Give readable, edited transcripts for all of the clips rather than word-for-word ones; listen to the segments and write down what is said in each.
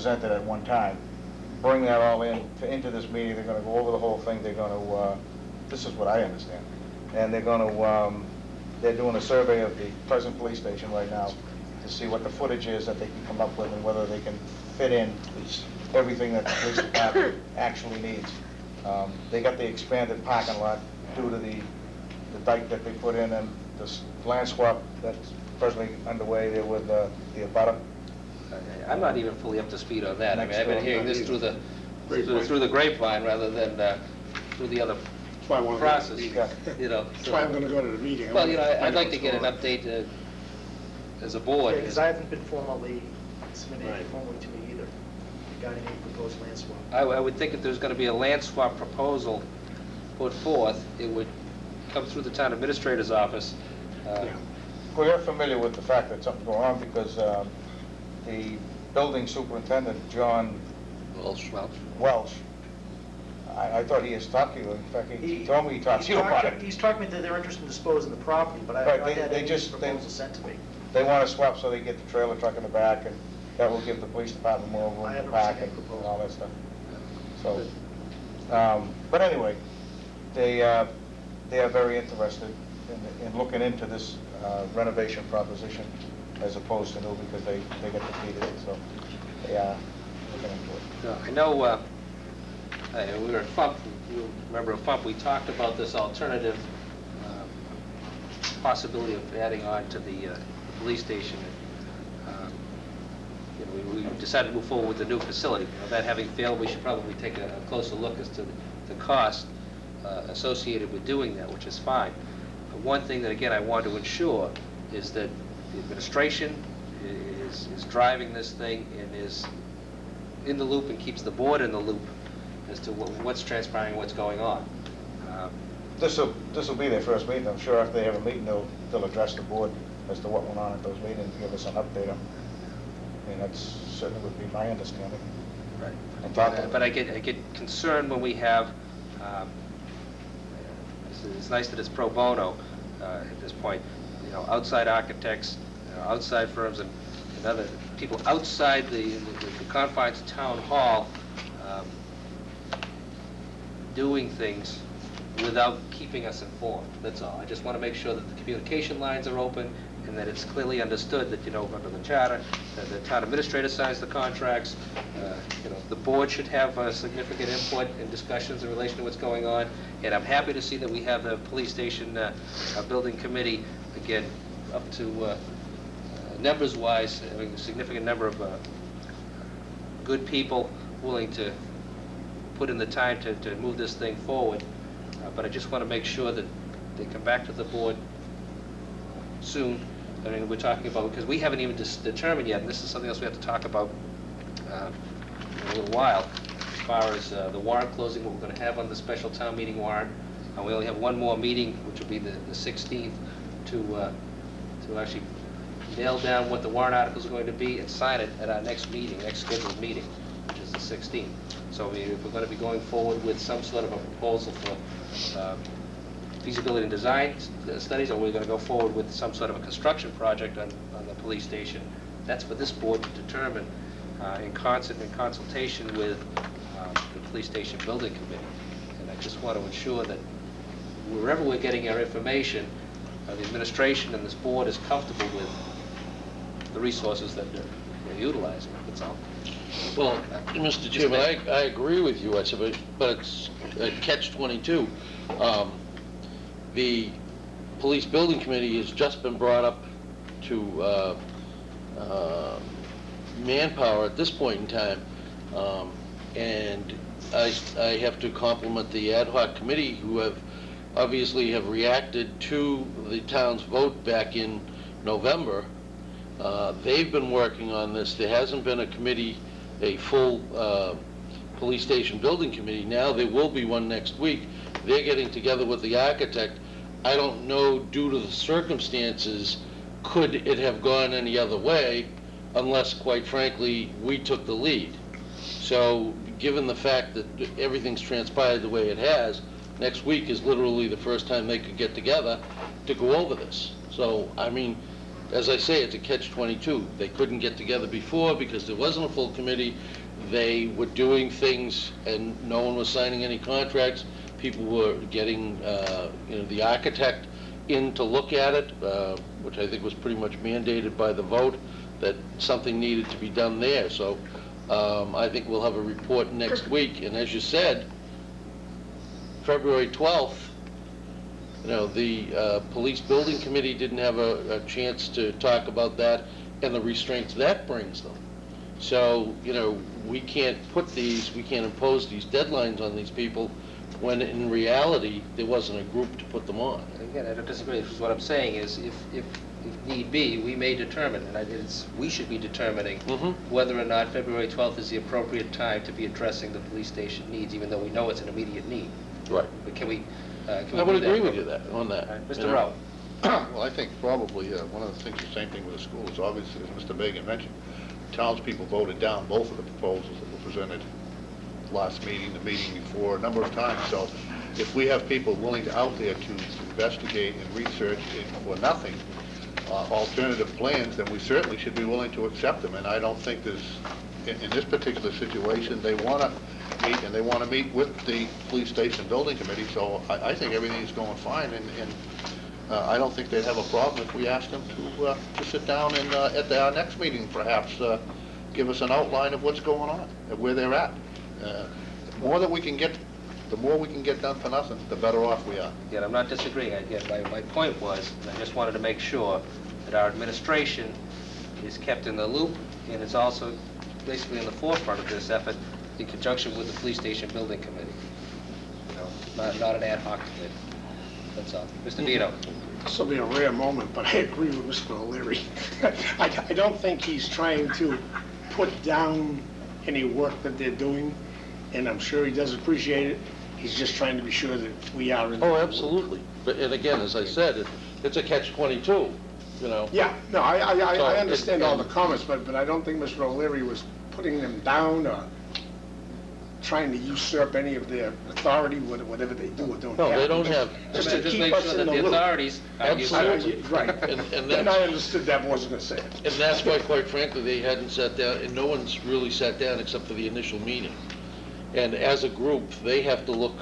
presented at one time. Bring that all into this meeting. They're going to go over the whole thing. They're going to, this is what I understand, and they're going to, they're doing a survey of the present police station right now to see what the footage is that they can come up with and whether they can fit in everything that the police department actually needs. They got the expanded parking lot due to the dike that they put in and this land swap that's presently underway there with the abutter. I'm not even fully up to speed on that. I mean, Next I've been door. hearing this through the grapevine rather than through the other That's why I want to process. go to the meeting. Yeah. You know. That's why I'm going to go to the meeting. Well, you know, I'd Find like out to what's get an going on. update as a board. Because I haven't been formally submitted Right. formally to me either regarding any proposed land swap. I would think if there's going to be a land swap proposal put forth, it would come through the town administrator's office. Yeah. We're familiar with the fact that something's going on because the building superintendent, John Welsh, I thought he has talked to you. In fact, he told me he talked to you about it. He's talked me that they're interested in disposing of the property, but I Right, haven't had they any just- proposal sent to me. They want to swap so they get the trailer truck in the back, and that will give the police department more room I to haven't park seen any and proposal. all that stuff. So, but anyway, they are very interested in looking into this renovation proposition as opposed to new because they get defeated, so they are looking into it. I know we were at FUMP, you remember at FUMP, we talked about this alternative possibility of adding on to the police station. You know, we decided to move forward with the new facility. You know, that having failed, we should probably take a closer look as to the cost associated with doing that, which is fine. But one thing that, again, I want to ensure is that the administration is driving this thing and is in the loop and keeps the board in the loop as to what's transpiring, what's going on. This will be their first meeting. I'm sure if they have a meeting, they'll address the board as to what went on at those meetings and give us an update on. I mean, that's certainly would be my understanding. Right. And talk to them. But I get concerned when we have, it's nice that it's pro bono at this point, you know, outside architects, outside firms and other people outside the confines of town hall doing things without keeping us informed, that's all. I just want to make sure that the communication lines are open and that it's clearly understood that, you know, under the charter, that the town administrator signs the contracts, you know, the board should have significant input and discussions in relation to what's going on, and I'm happy to see that we have the police station building committee, again, up to numbers-wise, having a significant number of good people willing to put in the time to move this thing forward. But I just want to make sure that they come back to the board soon. I mean, we're talking about, because we haven't even determined yet, and this is something else we have to talk about in a little while, as far as the warrant closing, what we're going to have on the special town meeting warrant. And we only have one more meeting, which will be the 16th, to actually nail down what the warrant articles are going to be and sign it at our next meeting, next scheduled meeting, which is the 16th. So if we're going to be going forward with some sort of a proposal for feasibility and design studies, or we're going to go forward with some sort of a construction project on the police station, that's for this board to determine in concert and consultation with the police station building committee. And I just want to ensure that wherever we're getting our information, the administration and this board is comfortable with the resources that they're utilizing, that's all. Well, Mr. Chairman, I agree with you, I said, but it's catch-22. The police building committee has just been brought up to manpower at this point in time, and I have to compliment the ad hoc committee who have obviously reacted to the town's vote back in November. They've been working on this. There hasn't been a committee, a full police station building committee. Now there will be one next week. They're getting together with the architect. I don't know, due to the circumstances, could it have gone any other way unless, quite frankly, we took the lead. So given the fact that everything's transpired the way it has, next week is literally the first time they could get together to go over this. So, I mean, as I say, it's a catch-22. They couldn't get together before because there wasn't a full committee. They were doing things and no one was signing any contracts. People were getting, the architect in to look at it, which I think was pretty much mandated by the vote, that something needed to be done there. So I think we'll have a report next week. And as you said, February 12th, the Police Building Committee didn't have a chance to talk about that and the restraints that brings them. So, we can't impose these deadlines on these people when in reality, there wasn't a group to put them on. Again, I don't disagree. What I'm saying is, if need be, we may determine, and we should be determining whether or not February 12th is the appropriate time to be addressing the police station needs, even though we know it's an immediate need. Right. But can we I do would that? agree with you on that. All right, Mr. Rowe. Well, I think probably one of the things, the same thing with the schools, obviously, as Mr. Bagan mentioned, townspeople voted down both of the proposals that were presented last meeting, the meeting before, a number of times. So if we have people willing to out there to investigate and research for nothing, alternative plans, then we certainly should be willing to accept them. And I don't think there's, in this particular situation, they want to meet, and they want to meet with the police station building committee. So I think everything is going fine, and I don't think they'd have a problem if we asked them to sit down and at our next meeting, perhaps, give us an outline of what's going on, and where they're at. The more we can get done for nothing, the better off we are. Again, I'm not disagreeing. Again, my point was, I just wanted to make sure that our administration is kept in the loop and is also basically in the forefront of this effort in conjunction with the police station building committee. Not an ad hoc committee. That's all. Mr. Vito. This will be a rare moment, but I agree with Mr. O'Leary. I don't think he's trying to put down any work that they're doing, and I'm sure he does appreciate it. He's just trying to be sure that we are in. Oh, absolutely. But, and again, as I said, it's a catch-22, Yeah, no, I So, understand all the comments, but I don't think Mr. O'Leary was putting them down or trying to usurp any of their authority, whatever they do or don't have. No, they don't have. Just to Just keep make us sure in that the the loop. authorities are Absolutely. Right, And and that's- I understood that wasn't gonna say it. And that's why, quite frankly, they hadn't sat down, and no one's really sat down except for the initial meeting. And as a group, they have to look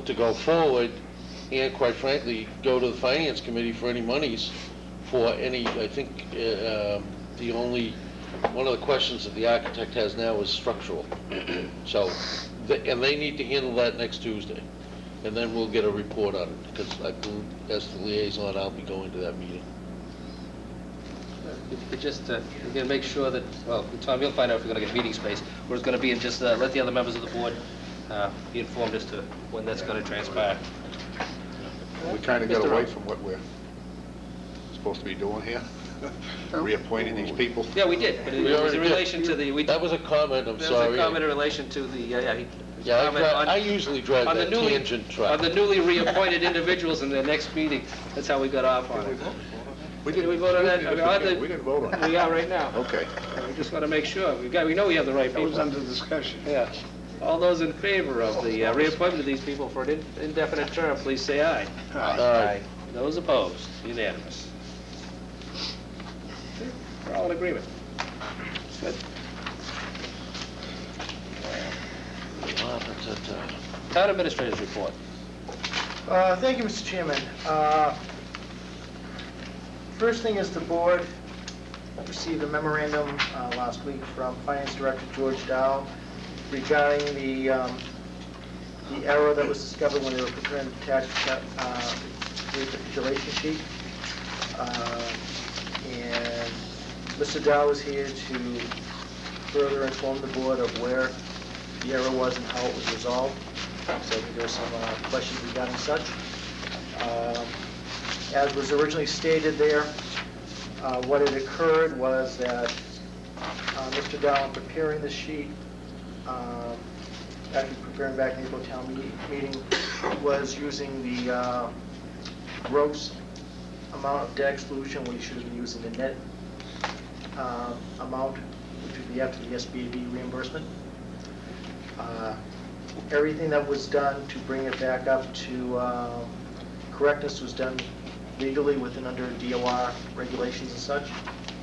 to go forward, and quite frankly, go to the finance committee for any monies for any, I think, one of the questions that the architect has now is structural. So, and they need to handle that next Tuesday. And then we'll get a report on it, because I believe, as the liaison, I'll be going to that meeting. We're going to make sure that, well, Tom, you'll find out if we're going to get meeting space. We're going to be in just, let the other members of the board be informed as to when that's going to transpire. We kind of got Mr. away Rowe. from what we're supposed to be doing here, reappointing these people. Yeah, we did, but it We was already in did. relation to the, That was a comment, I'm there sorry. was a comment in relation to the, Yeah, comment on- I usually drive on the that newly- tangent truck. On the newly reappointed individuals in the next meeting. That's how we got off on it. Did we vote on that? We didn't vote on it. We are right now. Okay. We just want to make sure. We know we have the right That was people. under discussion. Yeah. All those in favor of the reappointment of these people for an indefinite term, please say aye. Aye. Those opposed, unanimous. We're all in agreement. Good. Town administrators report. Thank you, Mr. Chairman. First thing is the board received a memorandum last week from Finance Director George Dow regarding the error that was discovered when they were preparing the tax recapitulation sheet. And Mr. Dow is here to further inform the board of where the error was and how it was resolved. So there were some questions regarding such. As was originally stated there, what had occurred was that Mr. Dow, in preparing the sheet, after preparing back in the April town meeting, was using the gross amount of debt exclusion, when he should have been using the net amount, which would be after the SBAB reimbursement. Everything that was done to bring it back up to correctness was done legally within under DOR regulations and such,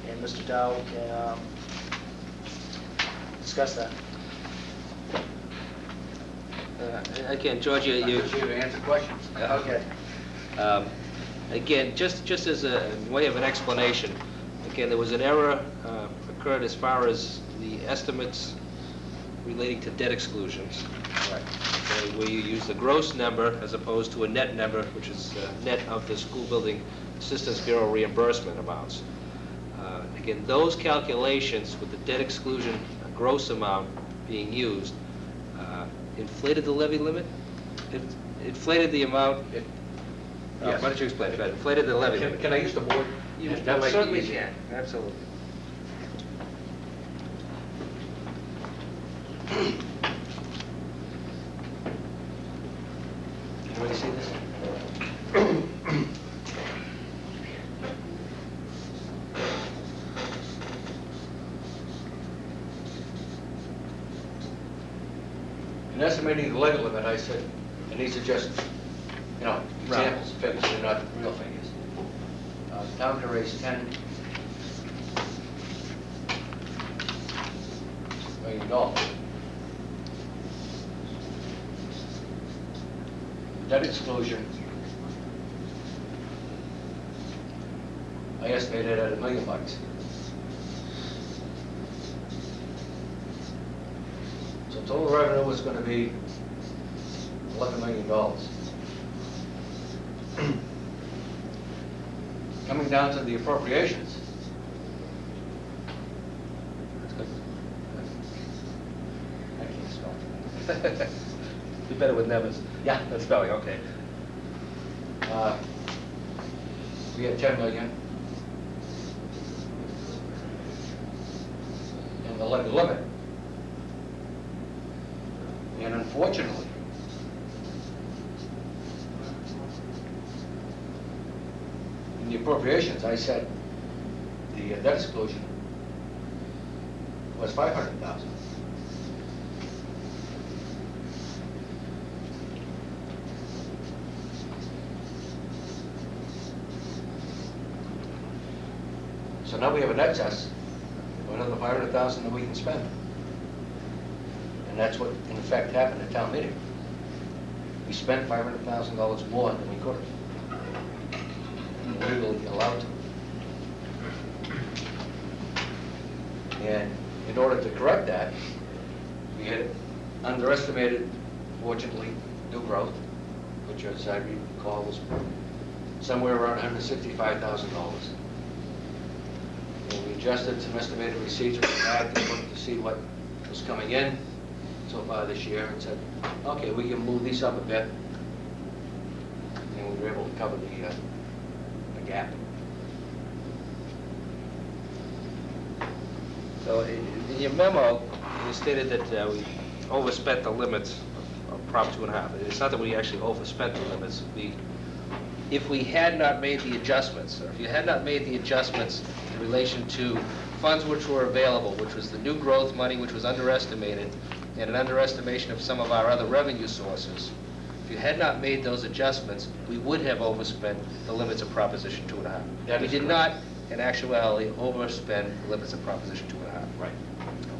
and Mr. Dow can discuss that. Again, George, you... I'm just here to answer questions. Yeah. Okay. Again, just as a way of an explanation, again, there was an error occurred as far as the estimates relating to debt exclusions. Right. Okay, where you use the gross number as opposed to a net number, which is net of the School Building Assistance Bureau reimbursement amounts. Again, those calculations with the debt exclusion gross amount being used inflated the levy limit? It inflated the amount? Yes. Why don't you explain it? Inflated the levy limit. Can I use the board? You That might be certainly easier. can, absolutely. Can everybody see this? In estimating the levy limit, I said, it needs to just, examples, figures, they're not real figures. Town to raise $10 million. Debt exclusion, I estimated at $1 million. So total revenue was going to be $11 million. Coming down to the appropriations. I can't spell. Be better with numbers. Yeah. That's spelling, okay. We had 10 million. And the levy limit. And unfortunately, in the appropriations, I said the debt exclusion was 500,000. So now we have an excess of another 500,000 that we can spend. And that's what, in effect, happened at town meeting. We spent $500,000 more than we could have. Legally allowed to. And in order to correct that, we had underestimated, fortunately, new growth, which, as I recall, was somewhere around $165,000. And we adjusted some estimated receipts from back and looked to see what was coming in so far this year and said, okay, we can move these up a bit. And we were able to cover the gap. So in your memo, you stated that we overspent the limits of Prop 2.5. It's not that we actually overspent the limits. If we had not made the adjustments, or if you had not made the adjustments in relation to funds which were available, which was the new growth money which was underestimated, and an underestimation of some of our other revenue sources, if you had not made those adjustments, we would have overspent the limits of Proposition 2.5. That We is did correct. not, in actuality, overspend the limits of Proposition 2.5. Right.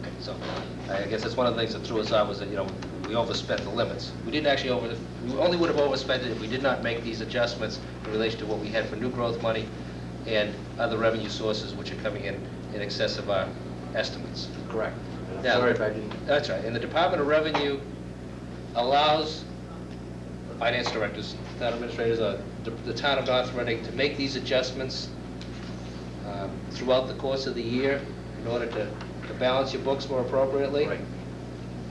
Okay, so I guess that's one of the things that threw us off was that, we overspent the limits. We didn't actually we only would have overspent it if we did not make these adjustments in relation to what we had for new growth money and other revenue sources which are coming in excess of our estimates. Correct. And I'm Now, sorry if I didn't. That's right, and the Department of Revenue allows finance directors, town administrators, the town of North Reading to make these adjustments throughout the course of the year in order to balance your books more appropriately. Right.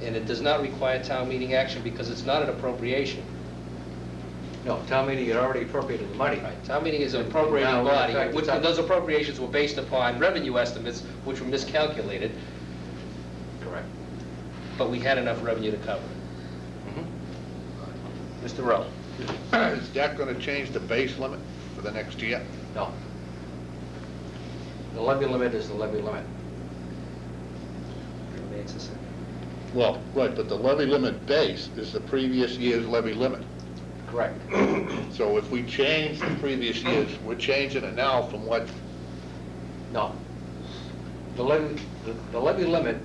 And it does not require town meeting action because it's not an appropriation. No, town meeting had already appropriated the money. Right. Town meeting is an appropriating Now, in body, fact, which, it's up- those appropriations were based upon revenue estimates which were miscalculated, Correct. but we had enough revenue to cover it. Mm-hmm. Mr. Rowe? Is that going to change the base limit for the next year? No. The levy limit is the levy limit. Remains the same. Well, right, but the levy limit base is the previous year's levy limit. Correct. So if we change the previous years, we're changing it now from what, No. The levy limit